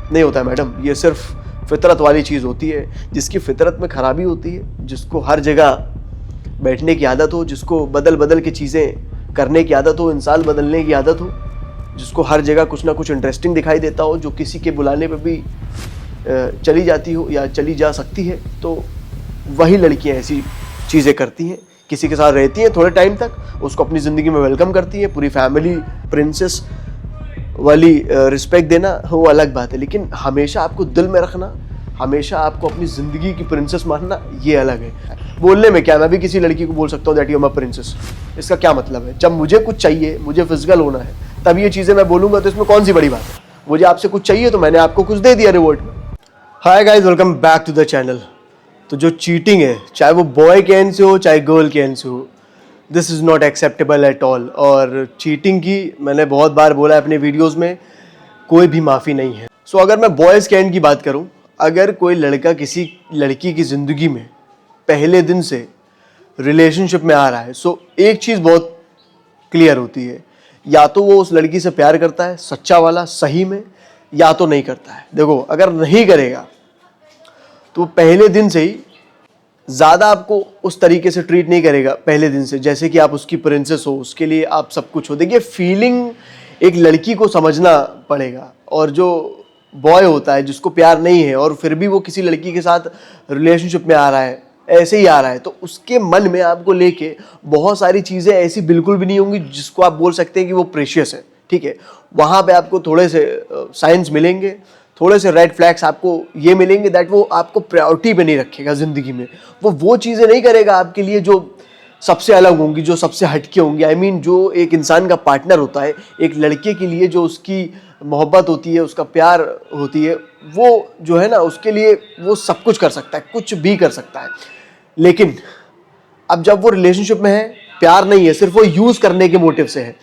नहीं होता है मैडम, ये सिर्फ फितरत वाली चीज़ होती है। जिसकी फितरत में खराबी होती है, जिसको हर जगह बैठने की आदत हो, जिसको बदल बदल के चीज़ें करने की आदत हो, इंसान बदलने की आदत हो, जिसको हर जगह कुछ ना कुछ इंटरेस्टिंग दिखाई देता हो, जो किसी के बुलाने पर भी चली जाती हो या चली जा सकती है, तो वही लड़कियां ऐसी चीज़ें करती हैं। किसी के साथ रहती हैं थोड़े टाइम तक, उसको अपनी ज़िंदगी में वेलकम करती है, पूरी फैमिली प्रिंसेस वाली रिस्पेक्ट देना वो अलग बात है, लेकिन हमेशा आपको दिल में रखना, हमेशा आपको अपनी ज़िंदगी की प्रिंसेस मानना, ये अलग है। बोलने में क्या, मैं भी किसी लड़की को बोल सकता हूँ that you are my princess, इसका क्या मतलब है? जब मुझे कुछ चाहिए, मुझे फिजिकल होना है, तब ये चीज़ें मैं बोलूँगा, तो इसमें कौन सी बड़ी बात है? मुझे आपसे कुछ चाहिए तो मैंने आपको कुछ दे दिया रिवॉर्ड में। Hi guys, welcome back to the channel. तो जो चीटिंग है, चाहे वो बॉय के एंड से हो चाहे गर्ल के एंड से हो, this is not acceptable at all. और चीटिंग की मैंने बहुत बार बोला है अपने वीडियोस में, कोई भी माफ़ी नहीं है। सो अगर मैं बॉयज़ के एंड की बात करूं, अगर कोई लड़का किसी लड़की की ज़िंदगी में पहले दिन से रिलेशनशिप में आ रहा है, सो एक चीज़ बहुत क्लियर होती है, या तो वो उस लड़की से प्यार करता है सच्चा वाला सही में, या तो नहीं करता है। देखो, अगर नहीं करेगा तो पहले दिन से ही ज़्यादा आपको उस तरीके से ट्रीट नहीं करेगा पहले दिन से, जैसे कि आप उसकी प्रिंसेस हो, उसके लिए आप सब कुछ हो। देखिए, फीलिंग एक लड़की को समझना पड़ेगा। और जो बॉय होता है जिसको प्यार नहीं है और फिर भी वो किसी लड़की के साथ रिलेशनशिप में आ रहा है, ऐसे ही आ रहा है, तो उसके मन में आपको लेके बहुत सारी चीज़ें ऐसी बिल्कुल भी नहीं होंगी जिसको आप बोल सकते हैं कि वो प्रेशियस है। ठीक है, वहाँ पे आपको थोड़े से साइंस मिलेंगे, थोड़े से रेड फ्लैग्स आपको ये मिलेंगे दैट वो आपको प्रायोरिटी पे नहीं रखेगा ज़िंदगी में। वो चीज़ें नहीं करेगा आपके लिए जो सबसे अलग होंगी, जो सबसे हटके होंगी। आई मीन, जो एक इंसान का पार्टनर होता है, एक लड़के के लिए जो उसकी मोहब्बत होती है, उसका प्यार होती है, वो जो है ना, उसके लिए वो सब कुछ कर सकता है, कुछ भी कर सकता है। लेकिन अब जब वो रिलेशनशिप में है, प्यार नहीं है, सिर्फ वो यूज़ करने के मोटिव से है,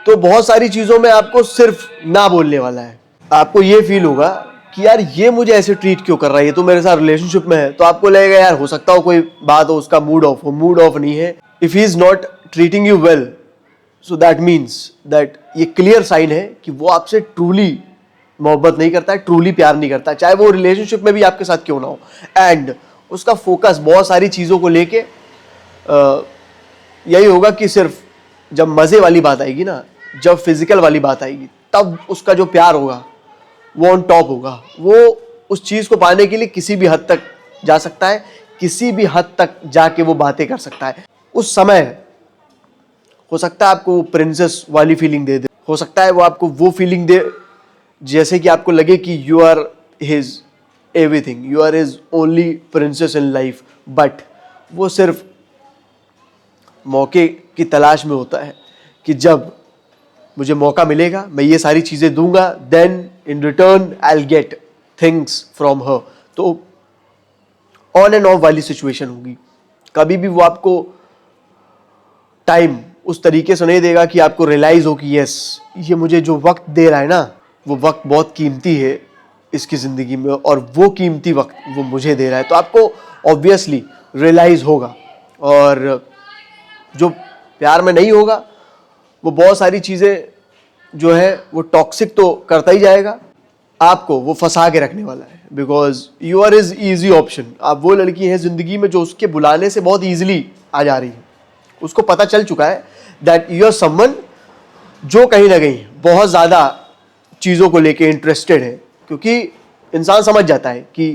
तो बहुत सारी चीज़ों में आपको सिर्फ ना बोलने वाला है। आपको ये फील होगा कि यार ये मुझे ऐसे ट्रीट क्यों कर रहा है, ये तो मेरे साथ रिलेशनशिप में है। तो आपको लगेगा यार हो सकता हो कोई बात हो, उसका मूड ऑफ हो। मूड ऑफ नहीं है, if he is not treating you well, so that means that ये क्लियर साइन है कि वो आपसे ट्रूली मोहब्बत नहीं करता है, ट्रूली प्यार नहीं करता है, चाहे वो रिलेशनशिप में भी आपके साथ क्यों ना हो। एंड उसका फोकस बहुत सारी चीज़ों को लेके यही होगा कि सिर्फ जब मज़े वाली बात आएगी ना, जब फिजिकल वाली बात आएगी, तब उसका जो प्यार होगा वो ऑन टॉप होगा। वो उस चीज़ को पाने के लिए किसी भी हद तक जा सकता है, किसी भी हद तक जाके वो बातें कर सकता है। उस समय हो सकता है आपको वो प्रिंसेस वाली फीलिंग दे दे, हो सकता है वो आपको वो फीलिंग दे जैसे कि आपको लगे कि you are his everything, you are his only princess in life. But वो सिर्फ मौके की तलाश में होता है कि जब मुझे मौका मिलेगा, मैं ये सारी चीज़ें दूंगा, then in return I will get things from her. तो ऑन एंड ऑफ वाली सिचुएशन होगी। कभी भी वो आपको टाइम उस तरीके से नहीं देगा कि आपको रियलाइज हो कि यस, ये मुझे जो वक्त दे रहा है ना, वो वक्त बहुत कीमती है इसकी ज़िंदगी में, और वो कीमती वक्त वो मुझे दे रहा है। तो आपको ऑब्वियसली रियलाइज होगा। और जो प्यार में नहीं होगा, वो बहुत सारी चीज़ें जो है वो टॉक्सिक तो करता ही जाएगा, आपको वो फंसा के रखने वाला है। Because you are is easy option. आप वो लड़की हैं ज़िंदगी में जो उसके बुलाने से बहुत ईजिली आ जा रही है। उसको पता चल चुका है दैट यू आर समवन जो कहीं ना कहीं बहुत ज़्यादा चीज़ों को लेके इंटरेस्टेड है, क्योंकि इंसान समझ जाता है कि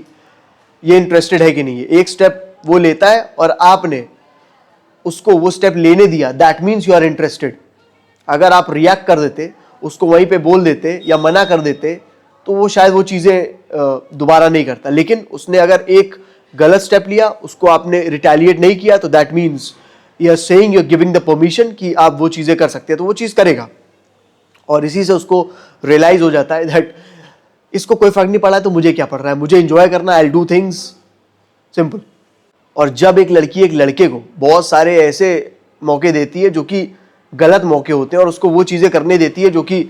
ये इंटरेस्टेड है कि नहीं है। एक स्टेप वो लेता है और आपने उसको वो स्टेप लेने दिया, that means you are interested. अगर आप रिएक्ट कर देते, उसको वहीं पे बोल देते या मना कर देते, तो वो शायद वो चीज़ें दोबारा नहीं करता। लेकिन उसने अगर एक गलत स्टेप लिया, उसको आपने रिटेलिएट नहीं किया, तो that means you are saying, you are giving the permission कि आप वो चीज़ें कर सकते हैं, तो वो चीज़ करेगा। और इसी से उसको रियलाइज हो जाता है दैट इसको कोई फर्क नहीं पड़ा तो मुझे क्या पड़ रहा है, मुझे एंजॉय करना, I will do things, simple. और जब एक लड़की एक लड़के को बहुत सारे ऐसे मौके देती है जो कि गलत मौके होते हैं, और उसको वो चीज़ें करने देती है जो कि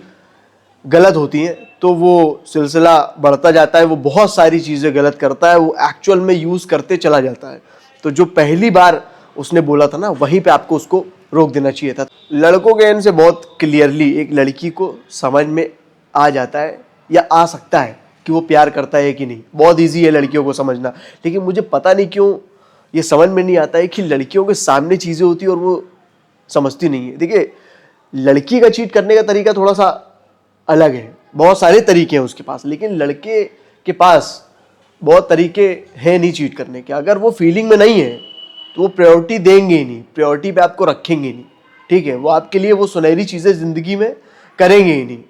गलत होती हैं, तो वो सिलसिला बढ़ता जाता है। वो बहुत सारी चीज़ें गलत करता है, वो एक्चुअल में यूज़ करते चला जाता है। तो जो पहली बार उसने बोला था ना, वहीं पे आपको उसको रोक देना चाहिए था। लड़कों के एंड से बहुत क्लियरली एक लड़की को समझ में आ जाता है या आ सकता है कि वो प्यार करता है कि नहीं। बहुत ईजी है लड़कियों को समझना, लेकिन मुझे पता नहीं क्यों ये समझ में नहीं आता है कि लड़कियों के सामने चीज़ें होती है और वो समझती नहीं है। देखिए, लड़की का चीट करने का तरीका थोड़ा सा अलग है, बहुत सारे तरीके हैं उसके पास, लेकिन लड़के के पास बहुत तरीके हैं नहीं चीट करने के। अगर वो फीलिंग में नहीं है तो वो प्रायोरिटी देंगे ही नहीं, प्रायोरिटी पे आपको रखेंगे नहीं, ठीक है। वो आपके लिए वो सुनहरी चीज़ें ज़िंदगी में करेंगे ही नहीं।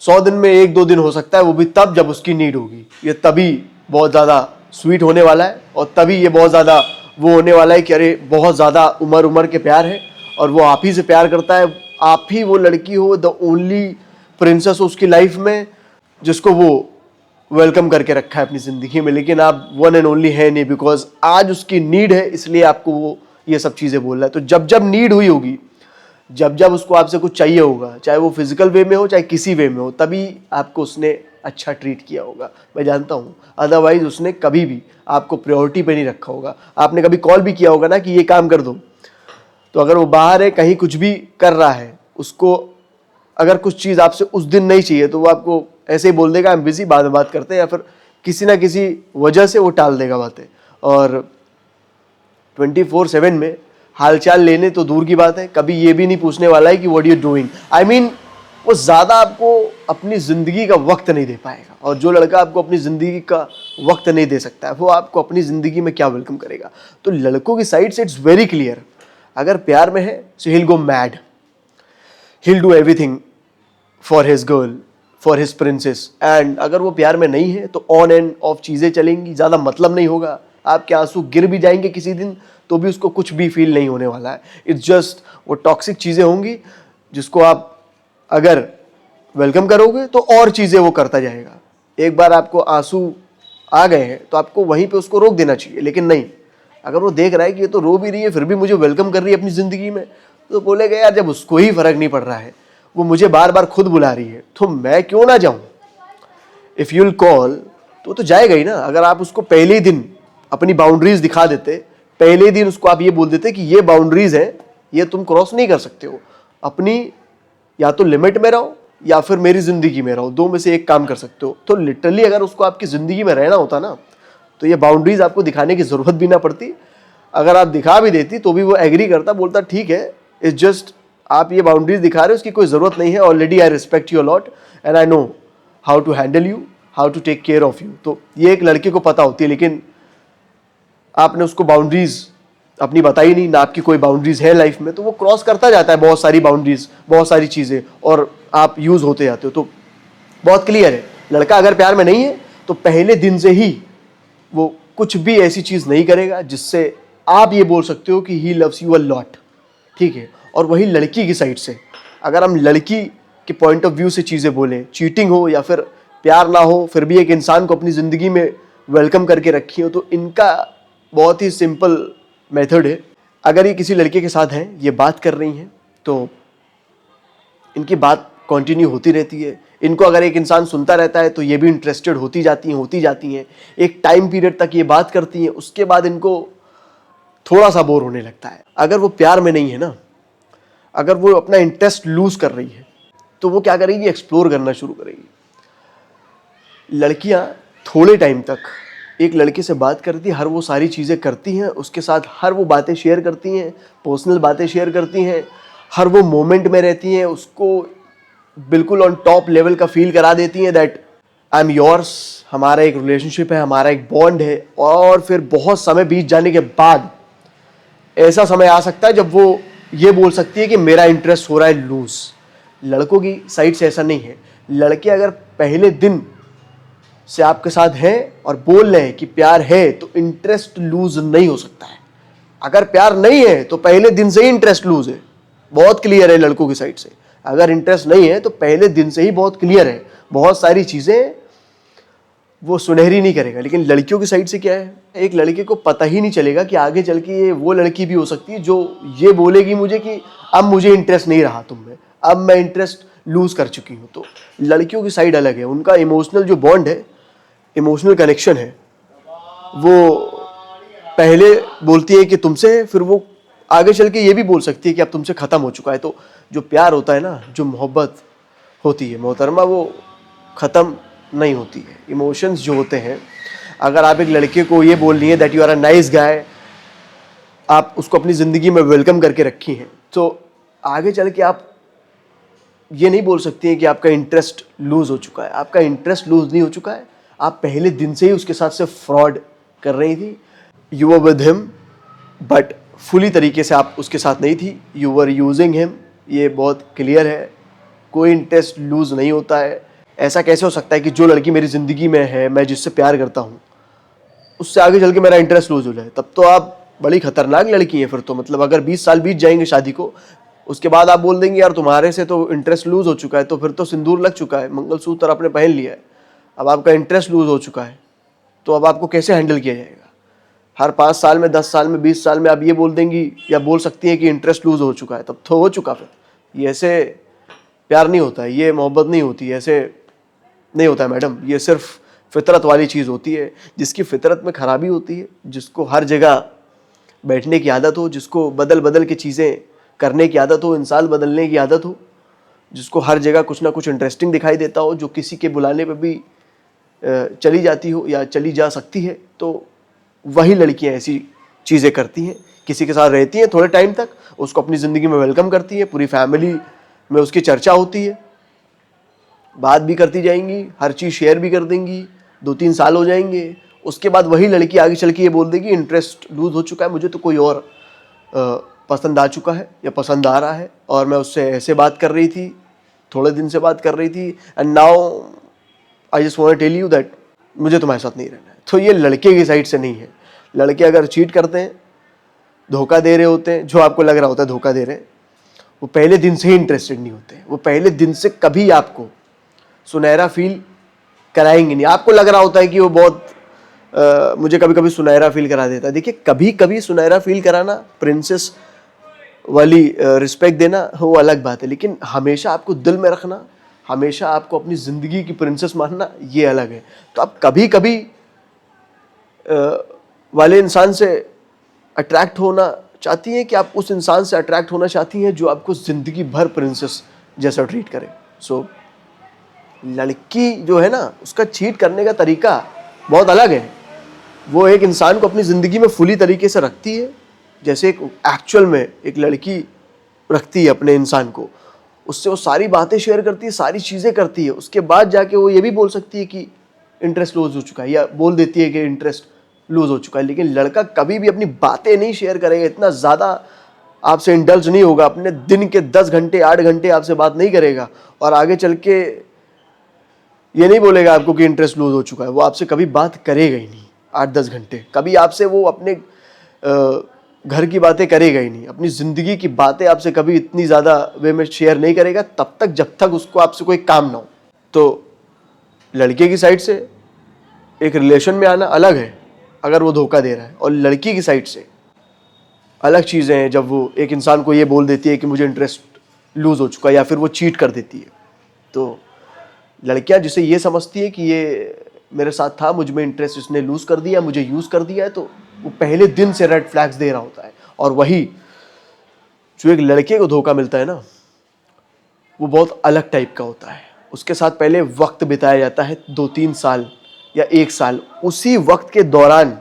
100 दिन में 1-2 दिन हो सकता है, वो भी तब जब उसकी नीड होगी। ये तभी बहुत ज़्यादा स्वीट होने वाला है और तभी ये बहुत ज़्यादा वो होने वाला है कि अरे बहुत ज़्यादा उम्र के प्यार है और वो आप ही से प्यार करता है। आप ही वो लड़की हो, द ओनली प्रिंसेस हो उसकी लाइफ में, जिसको वो वेलकम करके रखा है अपनी ज़िंदगी में, लेकिन आप वन एंड ओनली है नहीं, बिकॉज आज उसकी नीड है, इसलिए आपको वो ये सब चीज़ें बोल रहा है। तो जब जब नीड हुई होगी, जब जब उसको आपसे कुछ चाहिए होगा, चाहे वो फिजिकल वे में हो चाहे किसी वे में हो, तभी आपको उसने अच्छा ट्रीट किया होगा, मैं जानता हूँ। अदरवाइज उसने कभी भी आपको प्रायोरिटी पे नहीं रखा होगा। आपने कभी कॉल भी किया होगा ना कि ये काम कर दो, तो अगर वो बाहर है कहीं कुछ भी कर रहा है, उसको अगर कुछ चीज़ आपसे उस दिन नहीं चाहिए तो वो आपको ऐसे ही बोल देगा आई एम बिजी, बाद में बात करते हैं, या फिर किसी ना किसी वजह से वो टाल देगा बातें। और 24/7 में हालचाल लेने तो दूर की बात है, कभी ये भी नहीं पूछने वाला है कि what you doing. I mean वो ज़्यादा आपको अपनी ज़िंदगी का वक्त नहीं दे पाएगा, और जो लड़का आपको अपनी ज़िंदगी का वक्त नहीं दे सकता है वो आपको अपनी ज़िंदगी में क्या वेलकम करेगा। तो लड़कों की साइड से इट्स वेरी क्लियर, अगर प्यार में है सो he'll go mad, he'll do everything for his girl, for his princess। And अगर वो प्यार में नहीं है तो ऑन एंड ऑफ चीज़ें चलेंगी, ज़्यादा मतलब नहीं होगा। आपके आंसू गिर भी जाएंगे किसी दिन तो भी उसको कुछ भी फील नहीं होने वाला है। इट्स जस्ट वो टॉक्सिक चीज़ें होंगी जिसको आप अगर वेलकम करोगे तो और चीज़ें वो करता जाएगा। एक बार आपको आंसू आ गए हैं तो आपको वहीं पे उसको रोक देना चाहिए, लेकिन नहीं, अगर वो देख रहा है कि ये तो रो भी रही है फिर भी मुझे वेलकम कर रही है अपनी ज़िंदगी में, तो बोलेगा यार जब उसको ही फ़र्क नहीं पड़ रहा है, वो मुझे बार बार खुद बुला रही है, तो मैं क्यों ना जाऊँ। इफ़ यूल कॉल तो जाएगा ही ना। अगर आप उसको पहले ही दिन अपनी बाउंड्रीज दिखा देते, पहले ही दिन उसको आप ये बोल देते कि ये बाउंड्रीज है, ये तुम क्रॉस नहीं कर सकते हो, अपनी या तो लिमिट में रहो या फिर मेरी ज़िंदगी में रहो, दो में से एक काम कर सकते हो। तो लिटरली अगर उसको आपकी ज़िंदगी में रहना होता ना तो ये बाउंड्रीज आपको दिखाने की ज़रूरत भी ना पड़ती। अगर आप दिखा भी देती तो भी वो एग्री करता, बोलता ठीक है, इट्स जस्ट आप ये बाउंड्रीज दिखा रहे हो, उसकी कोई ज़रूरत नहीं है, already I respect you a lot and I know how to handle you, how to take care of you. तो ये एक लड़के को पता होती है, लेकिन आपने उसको बाउंड्रीज अपनी बताई नहीं ना, आपकी कोई बाउंड्रीज है लाइफ में, तो वो क्रॉस करता जाता है बहुत सारी बाउंड्रीज, बहुत सारी चीज़ें, और आप यूज़ होते जाते हो। तो बहुत क्लियर है, लड़का अगर प्यार में नहीं है तो पहले दिन से ही वो कुछ भी ऐसी चीज़ नहीं करेगा जिससे आप ये बोल सकते हो कि he loves you a lot, ठीक है। और वही लड़की की साइड से, अगर हम लड़की के पॉइंट ऑफ व्यू से चीज़ें बोलें, चीटिंग हो या फिर प्यार ना हो फिर भी एक इंसान को अपनी ज़िंदगी में वेलकम करके रखी हो, तो इनका बहुत ही सिंपल मेथड है। अगर ये किसी लड़के के साथ हैं, ये बात कर रही हैं, तो इनकी बात कंटिन्यू होती रहती है। इनको अगर एक इंसान सुनता रहता है तो ये भी इंटरेस्टेड होती जाती हैं। एक टाइम पीरियड तक ये बात करती हैं, उसके बाद इनको थोड़ा सा बोर होने लगता है। अगर वो प्यार में नहीं है ना, अगर वो अपना इंटरेस्ट लूज कर रही है तो वो क्या करेगी, एक्सप्लोर करना शुरू करेगी। लड़कियां थोड़े टाइम तक एक लड़के से बात करती हैं, हर वो सारी चीज़ें करती हैं, उसके साथ हर वो बातें शेयर करती हैं, पर्सनल बातें शेयर करती हैं, हर वो मोमेंट में रहती हैं, उसको बिल्कुल ऑन टॉप लेवल का फील करा देती हैं दैट आई एम योर्स, हमारा एक रिलेशनशिप है, हमारा एक बॉन्ड है। और फिर बहुत समय बीत जाने के बाद ऐसा समय आ सकता है जब वो ये बोल सकती है कि मेरा इंटरेस्ट हो रहा है लूज। लड़कों की साइड से ऐसा नहीं है। लड़के अगर पहले दिन से आपके साथ हैं और बोल रहे हैं कि प्यार है तो इंटरेस्ट लूज नहीं हो सकता है। अगर प्यार नहीं है तो पहले दिन से ही इंटरेस्ट लूज है, बहुत क्लियर है लड़कों की साइड से। अगर इंटरेस्ट नहीं है तो पहले दिन से ही बहुत क्लियर है, बहुत सारी चीज़ें वो सुनहरी नहीं करेगा। लेकिन लड़कियों की साइड से क्या है, एक लड़के को पता ही नहीं चलेगा कि आगे चल के ये वो लड़की भी हो सकती है जो ये बोलेगी मुझे कि अब मुझे इंटरेस्ट नहीं रहा तुम में, अब मैं इंटरेस्ट लूज कर चुकी हूँ। तो लड़कियों की साइड अलग है, उनका इमोशनल जो बॉन्ड है, इमोशनल कनेक्शन है, वो पहले बोलती है कि तुमसे है, फिर वो आगे चल के ये भी बोल सकती है कि अब तुमसे ख़त्म हो चुका है। तो जो प्यार होता है ना, जो मोहब्बत होती है मोहतरमा, वो ख़त्म नहीं होती है। इमोशंस जो होते हैं, अगर आप एक लड़के को ये बोल रही हैं that you are a nice guy, आप उसको अपनी ज़िंदगी में वेलकम करके रखी हैं, तो आगे चल के आप ये नहीं बोल सकती हैं कि आपका इंटरेस्ट लूज़ हो चुका है। आपका इंटरेस्ट लूज़ नहीं हो चुका है, आप पहले दिन से ही उसके साथ से फ्रॉड कर रही थी। You were with him but fully तरीके से आप उसके साथ नहीं थी, यू वर यूजिंग हिम। ये बहुत क्लियर है, कोई इंटरेस्ट लूज़ नहीं होता है। ऐसा कैसे हो सकता है कि जो लड़की मेरी ज़िंदगी में है, मैं जिससे प्यार करता हूँ, उससे आगे चल के मेरा इंटरेस्ट लूज़ हो जाए? तब तो आप बड़ी खतरनाक लड़की हैं फिर तो। मतलब अगर 20 साल बीत जाएंगे शादी को, उसके बाद आप बोल देंगे यार तुम्हारे से तो इंटरेस्ट लूज़ हो चुका है, तो फिर तो सिंदूर लग चुका है, मंगलसूत्र आपने पहन लिया है, अब आपका इंटरेस्ट लूज़ हो चुका है, तो अब आपको कैसे हैंडल किया जाएगा? हर 5 साल में, 10 साल में, 20 साल में आप ये बोल देंगी या बोल सकती हैं कि इंटरेस्ट लूज़ हो चुका है, तब तो हो चुका। फिर ये ऐसे प्यार नहीं होता है, ये मोहब्बत नहीं होती है, ऐसे नहीं होता है मैडम। ये सिर्फ फितरत वाली चीज़ होती है। जिसकी फितरत में खराबी होती है, जिसको हर जगह बैठने की आदत हो, जिसको बदल बदल के चीज़ें करने की आदत हो, इंसान बदलने की आदत हो, जिसको हर जगह कुछ ना कुछ इंटरेस्टिंग दिखाई देता हो, जो किसी के बुलाने पर भी चली जाती हो या चली जा सकती है, तो वही लड़कियां ऐसी चीज़ें करती हैं। किसी के साथ रहती हैं थोड़े टाइम तक, उसको अपनी ज़िंदगी में वेलकम करती हैं, पूरी फैमिली में उसकी चर्चा होती है, बात भी करती जाएंगी, हर चीज़ शेयर भी कर देंगी, 2-3 साल हो जाएंगे, उसके बाद वही लड़की आगे चल के ये बोल देगी इंटरेस्ट लूज़ हो चुका है, मुझे तो कोई और पसंद आ चुका है या पसंद आ रहा है, और मैं उससे ऐसे बात कर रही थी, थोड़े दिन से बात कर रही थी, and now I just want to tell you that मुझे तुम्हारे साथ नहीं रहना है। तो ये लड़के की साइड से नहीं है। लड़के अगर चीट करते हैं, धोखा दे रहे होते हैं, जो आपको लग रहा होता है धोखा दे रहे हैं, वो पहले दिन से ही इंटरेस्टेड नहीं होते हैं। वो पहले दिन से कभी आपको सुनहरा फील कराएंगे नहीं। आपको लग रहा होता है कि वो बहुत मुझे कभी कभी सुनहरा फील करा देता है। देखिए, कभी कभी सुनहरा फील कराना, प्रिंसेस वाली रिस्पेक्ट देना, वो अलग बात है, लेकिन हमेशा आपको दिल में रखना, हमेशा आपको अपनी ज़िंदगी की प्रिंसेस मानना, ये अलग है। तो आप कभी कभी वाले इंसान से अट्रैक्ट होना चाहती हैं कि आप उस इंसान से अट्रैक्ट होना चाहती हैं जो आपको ज़िंदगी भर प्रिंसेस जैसा ट्रीट करे। सो लड़की जो है ना, उसका चीट करने का तरीका बहुत अलग है। वो एक इंसान को अपनी ज़िंदगी में फुली तरीके से रखती है, जैसे एक एक्चुअल में एक लड़की रखती है अपने इंसान को। उससे वो सारी बातें शेयर करती है, सारी चीज़ें करती है, उसके बाद जाके वो ये भी बोल सकती है कि इंटरेस्ट लूज़ हो चुका है, या बोल देती है कि इंटरेस्ट लूज़ हो चुका है। लेकिन लड़का कभी भी अपनी बातें नहीं शेयर करेगा, इतना ज़्यादा आपसे इंडल्ज नहीं होगा, अपने दिन के 10 घंटे 8 घंटे आपसे बात नहीं करेगा, और आगे चल के ये नहीं बोलेगा आपको कि इंटरेस्ट लूज़ हो चुका है। वो आपसे कभी बात करेगा ही नहीं 8-10 घंटे, कभी आपसे वो अपने घर की बातें करेगा ही नहीं, अपनी ज़िंदगी की बातें आपसे कभी इतनी ज़्यादा वे में शेयर नहीं करेगा, तब तक जब तक उसको आपसे कोई काम ना हो। तो लड़के की साइड से एक रिलेशन में आना अलग है अगर वो धोखा दे रहा है, और लड़की की साइड से अलग चीज़ें हैं जब वो एक इंसान को ये बोल देती है कि मुझे इंटरेस्ट लूज़ हो चुका है, या फिर वो चीट कर देती है। तो लड़कियां जिसे ये समझती है कि ये मेरे साथ था, मुझ में इंटरेस्ट इसने लूज़ कर दिया, मुझे यूज़ कर दिया है, तो वो पहले दिन से रेड फ्लैग्स दे रहा होता है। और वही जो एक लड़के को धोखा मिलता है ना, वो बहुत अलग टाइप का होता है। उसके साथ पहले वक्त बिताया जाता है 2-3 साल या 1 साल। उसी वक्त के दौरान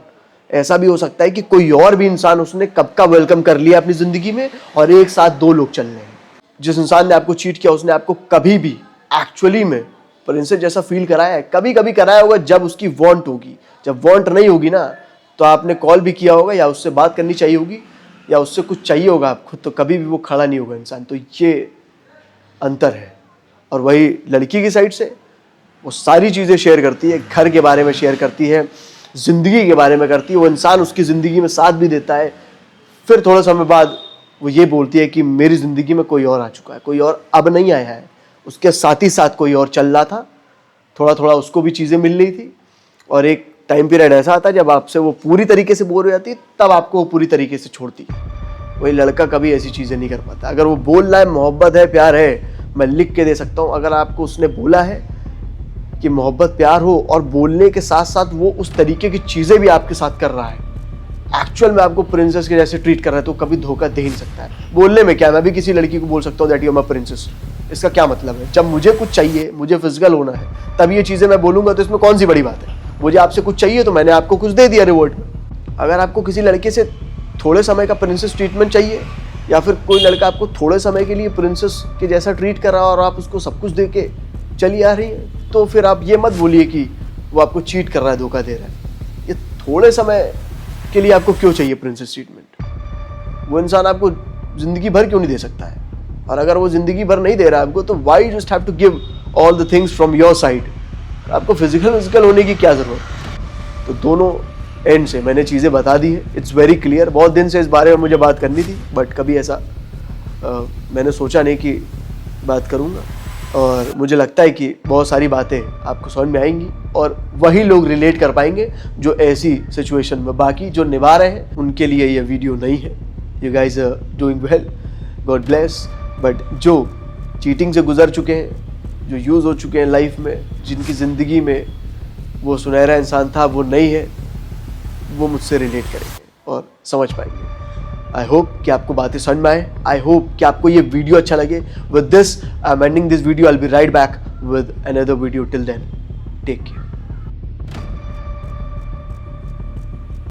ऐसा भी हो सकता है कि कोई और भी इंसान उसने कब का वेलकम कर लिया अपनी ज़िंदगी में, और एक साथ 2 लोग चल रहे हैं। जिस इंसान ने आपको चीट किया, उसने आपको कभी भी एक्चुअली में प्रिंसेस जैसा फील कराया है? कभी कभी कराया होगा जब उसकी वांट होगी। जब वांट नहीं होगी ना, तो आपने कॉल भी किया होगा, या उससे बात करनी चाहिए होगी, या उससे कुछ चाहिए होगा आपको, तो कभी भी वो खड़ा नहीं होगा इंसान। तो ये अंतर है। और वही लड़की की साइड से वो सारी चीज़ें शेयर करती है, घर के बारे में शेयर करती है, ज़िंदगी के बारे में करती है। वो इंसान उसकी ज़िंदगी में साथ भी देता है, फिर थोड़ा समय बाद वो ये बोलती है कि मेरी ज़िंदगी में कोई और आ चुका है, कोई और अब नहीं आया है, उसके साथ ही साथ कोई और चल रहा था, थोड़ा थोड़ा उसको भी चीज़ें मिल रही थी। और एक टाइम पीरियड ऐसा आता है जब आपसे वो पूरी तरीके से बोर हो जाती है, तब आपको वो पूरी तरीके से छोड़ती है। वही लड़का कभी ऐसी चीज़ें नहीं कर पाता। अगर वो बोल रहा है मोहब्बत है, प्यार है, मैं लिख के दे सकता हूँ। अगर आपको उसने बोला है कि मोहब्बत प्यार हो, और बोलने के साथ साथ वो उस तरीके की चीज़ें भी आपके साथ कर रहा है, एक्चुअल में आपको प्रिंसेस के जैसे ट्रीट कर रहा है, तो कभी धोखा दे ही नहीं सकता है। बोलने में क्या, मैं भी किसी लड़की को बोल सकता हूँ that you are my princess, इसका क्या मतलब है? जब मुझे कुछ चाहिए, मुझे फिजिकल होना है, तब ये चीज़ें मैं बोलूँगा, तो इसमें कौन सी बड़ी बात है? मुझे आपसे कुछ चाहिए तो मैंने आपको कुछ दे दिया रिवॉर्ड में। अगर आपको किसी लड़के से थोड़े समय का प्रिंसेस ट्रीटमेंट चाहिए, या फिर कोई लड़का आपको थोड़े समय के लिए प्रिंसेस के जैसा ट्रीट कर रहा है और आप उसको सब कुछ दे के चली आ रही है, तो फिर आप ये मत बोलिए कि वो आपको चीट कर रहा है, धोखा दे रहा है। ये थोड़े समय के लिए आपको क्यों चाहिए प्रिंसेस ट्रीटमेंट? वो इंसान आपको ज़िंदगी भर क्यों नहीं दे सकता है? और अगर वो ज़िंदगी भर नहीं दे रहा है आपको, तो why just have to give all the things from your side? आपको फिजिकल होने की क्या ज़रूरत? तो दोनों एंड से मैंने चीज़ें बता दी है। It's very clear. बहुत दिन से इस बारे में मुझे बात करनी थी, बट कभी ऐसा मैंने सोचा नहीं कि बात करूँगा। और मुझे लगता है कि बहुत सारी बातें आपको समझ में आएंगी और वही लोग रिलेट कर पाएंगे जो ऐसी सिचुएशन में, बाकी जो निभा रहे हैं उनके लिए ये वीडियो नहीं है। You guys are doing well, God bless. But जो चीटिंग से गुजर चुके हैं, जो यूज़ हो चुके हैं लाइफ में, जिनकी ज़िंदगी में वो सुनहरा इंसान था वो नहीं है, वो मुझसे रिलेट करेंगे और समझ पाएंगे। आई होप कि आपको बातें समझ में आए। आई होप कि आपको ये वीडियो अच्छा लगे। With this I am ending this video. I will be right back with another video. Till then, take care.